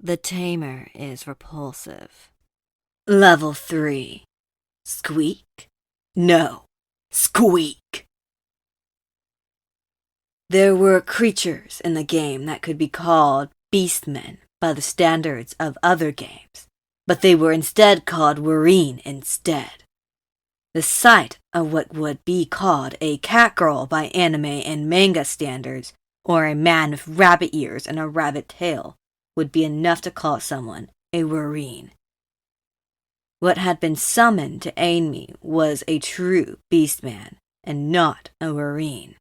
The Tamer is repulsive. Level 3. Squeak? No. Squeak! There were creatures in the game that could be called beastmen by the standards of other games, but they were instead called Wareen instead. The sight of what would be called a catgirl by anime and manga standards, or a man with rabbit ears and a rabbit tail, would be enough to call someone a Wareen. What had been summoned to aid me was a true beastman, and not a Wareen.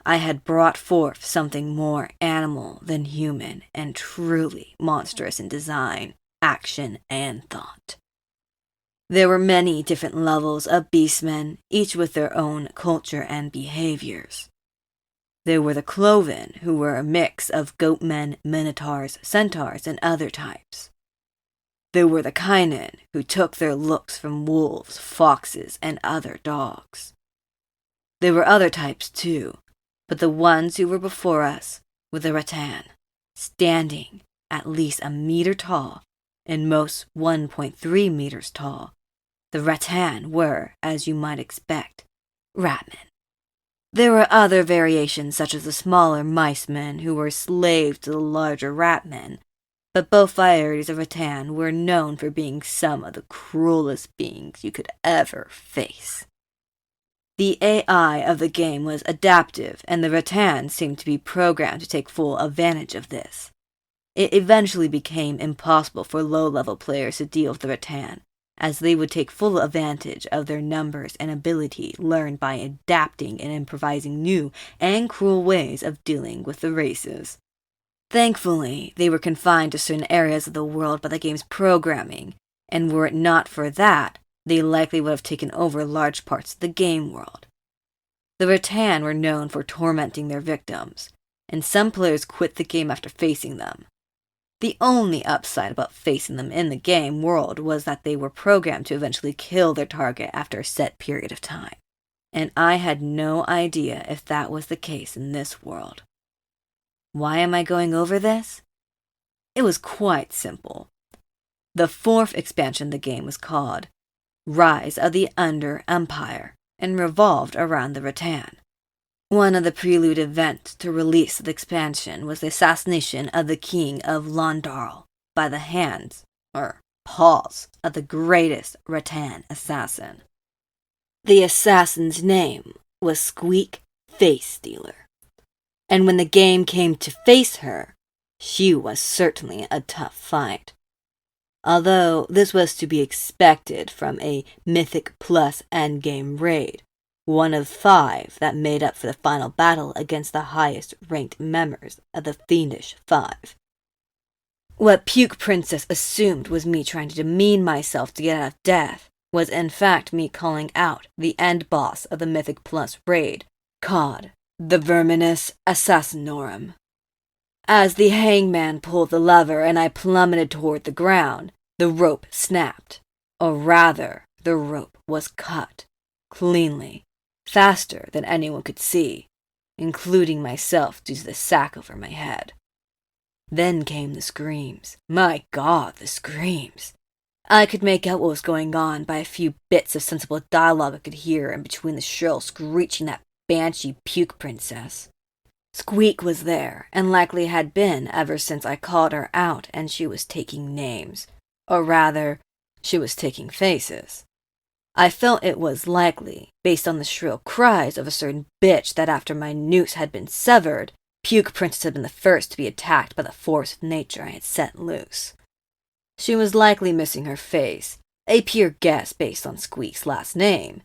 I had brought forth something more animal than human, and truly monstrous in design, action, and thought. There were many different levels of beastmen, each with their own culture and behaviors. There were the Cloven, who were a mix of goatmen, minotaurs, centaurs, and other types. There were the Kynan, who took their looks from wolves, foxes, and other dogs. There were other types too, but the ones who were before us were the rattan, standing at least a meter tall, and most 1.3 meters tall. The rattan were, as you might expect, ratmen. There were other variations such as the smaller mice-men who were slaves to the larger rat-men, but both varieties of rattan were known for being some of the cruelest beings you could ever face. The AI of the game was adaptive, and the rattan seemed to be programmed to take full advantage of this. It eventually became impossible for low-level players to deal with the rattan, as they would take full advantage of their numbers and ability learned by adapting and improvising new and cruel ways of dealing with the races. Thankfully, they were confined to certain areas of the world by the game's programming, and were it not for that, they likely would have taken over large parts of the game world. The rattan were known for tormenting their victims, and some players quit the game after facing them. The only upside about facing them in the game world was that they were programmed to eventually kill their target after a set period of time, and I had no idea if that was the case in this world. Why am I going over this? It was quite simple. The fourth expansion of the game was called Rise of the Under Empire, and revolved around the rattan. One of the prelude events to release the expansion was the assassination of the king of Londarl by the hands, or paws, of the greatest rattan assassin. The assassin's name was Squeak Face Stealer, and when the game came to face her, she was certainly a tough fight. Although this was to be expected from a Mythic Plus endgame raid, one of 5 that made up for the final battle against the highest-ranked members of the Fiendish 5. What Puke Princess assumed was me trying to demean myself to get out of death was in fact me calling out the end boss of the Mythic Plus raid, called the Verminous Assassinorum. As the hangman pulled the lever and I plummeted toward the ground, the rope snapped, or rather, the rope was cut, cleanly, faster than anyone could see, including myself due to the sack over my head. Then came the screams. My God, the screams! I could make out what was going on by a few bits of sensible dialogue I could hear in between the shrill screeching that banshee Puke Princess. Squeak was there, and likely had been ever since I called her out and she was taking names. Or rather, she was taking faces. I felt it was likely, based on the shrill cries of a certain bitch that after my noose had been severed, Puke Princess had been the first to be attacked by the force of nature I had set loose. She was likely missing her face, a pure guess based on Squeak's last name.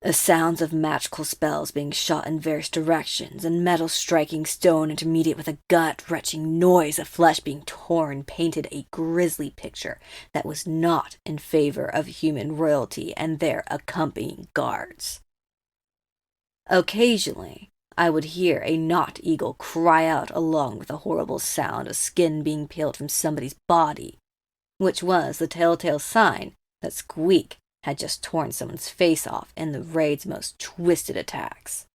The sounds of magical spells being shot in various directions, and metal striking stone intermediate with a gut-wrenching noise of flesh being torn painted a grisly picture that was not in favor of human royalty and their accompanying guards. Occasionally, I would hear a knot eagle cry out along with the horrible sound of skin being peeled from somebody's body, which was the telltale sign that Squeak had just torn someone's face off in the raid's most twisted attacks.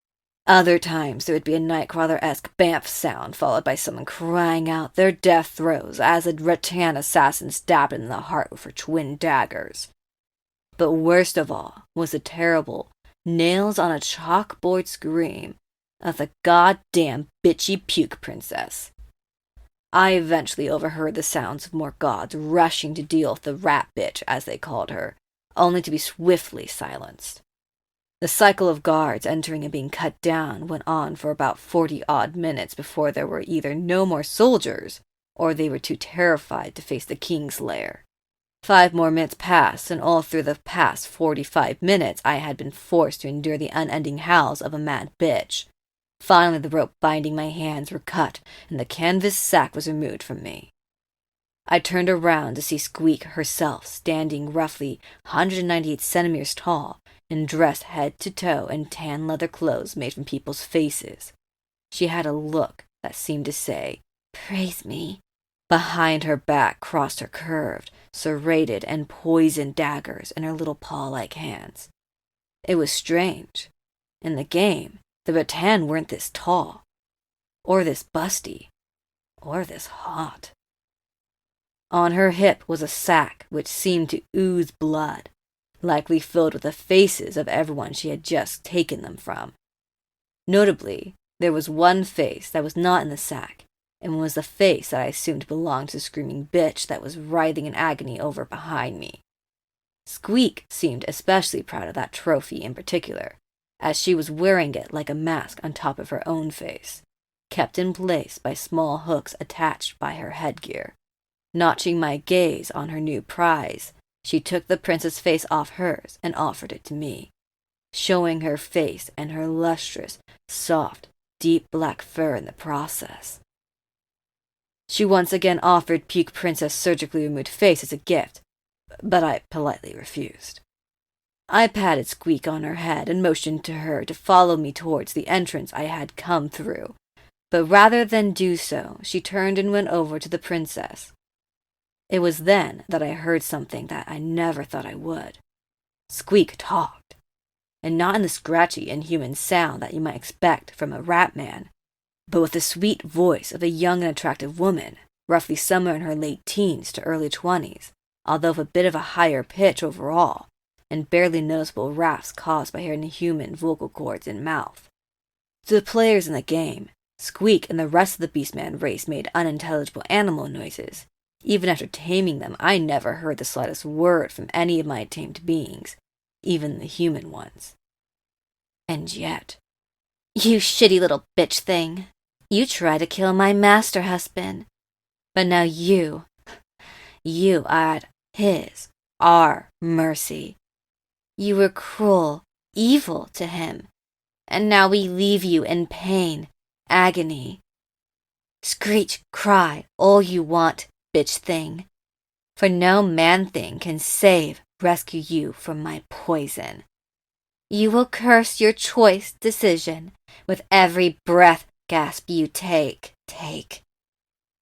Other times there would be a Nightcrawler-esque bamf sound followed by someone crying out their death throes as a rattan assassin stabbed in the heart with her twin daggers. But worst of all was the terrible, nails-on-a-chalkboard scream of the goddamn bitchy puke princess. I eventually overheard the sounds of more gods rushing to deal with the rat bitch, as they called her, only to be swiftly silenced. The cycle of guards entering and being cut down went on for about 40-odd minutes before there were either no more soldiers, or they were too terrified to face the king's lair. 5 more minutes passed, and all through the past 45 minutes I had been forced to endure the unending howls of a mad bitch. Finally the rope binding my hands were cut, and the canvas sack was removed from me. I turned around to see Squeak herself standing roughly 198 centimeters tall, and dressed head to toe in tan leather clothes made from people's faces. She had a look that seemed to say, "Praise me." Behind her back crossed her curved, serrated, and poisoned daggers in her little paw-like hands. It was strange. In the game, the rattan weren't this tall, or this busty, or this hot. On her hip was a sack which seemed to ooze blood, likely filled with the faces of everyone she had just taken them from. Notably, there was one face that was not in the sack, and was the face that I assumed belonged to the screaming bitch that was writhing in agony over behind me. Squeak seemed especially proud of that trophy in particular, as she was wearing it like a mask on top of her own face, kept in place by small hooks attached by her headgear. Notching my gaze on her new prize, she took the prince's face off hers and offered it to me, showing her face and her lustrous, soft, deep black fur in the process. She once again offered Puke Princess' surgically removed face as a gift, but I politely refused. I patted Squeak on her head and motioned to her to follow me towards the entrance I had come through, but rather than do so, she turned and went over to the princess. It was then that I heard something that I never thought I would. Squeak talked, and not in the scratchy, inhuman sound that you might expect from a rat man, but with the sweet voice of a young and attractive woman, roughly somewhere in her late teens to early 20s, although of a bit of a higher pitch overall, and barely noticeable rasps caused by her inhuman vocal cords and mouth. To the players in the game, Squeak and the rest of the Beastman race made unintelligible animal noises. Even after taming them, I never heard the slightest word from any of my tamed beings, even the human ones. And yet, "You shitty little bitch thing. You tried to kill my master husband. But now you are at our mercy. You were cruel, evil to him, and now we leave you in pain, agony. Screech, cry all you want, bitch thing, for no man-thing can rescue you from my poison. You will curse your choice decision with every breath gasp you take.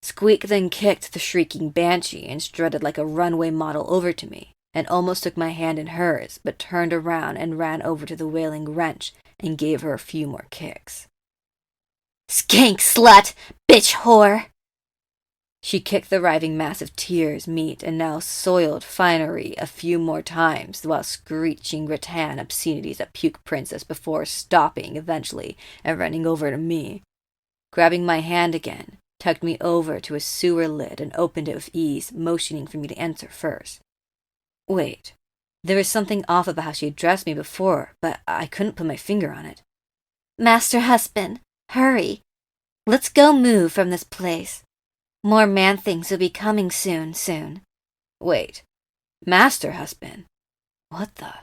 Squeak then kicked the shrieking banshee and strutted like a runway model over to me, and almost took my hand in hers, but turned around and ran over to the wailing wrench and gave her a few more kicks. "Skank slut! Bitch whore!" She kicked the writhing mass of tears, meat, and now soiled finery a few more times while screeching rattan obscenities at Puke Princess before stopping eventually and running over to me. Grabbing my hand again, tugged me over to a sewer lid and opened it with ease, motioning for me to enter first. Wait, there was something off about how she addressed me before, but I couldn't put my finger on it. "Master husband, hurry. Let's go move from this place. More man-things will be coming soon. Wait, master husband? What the?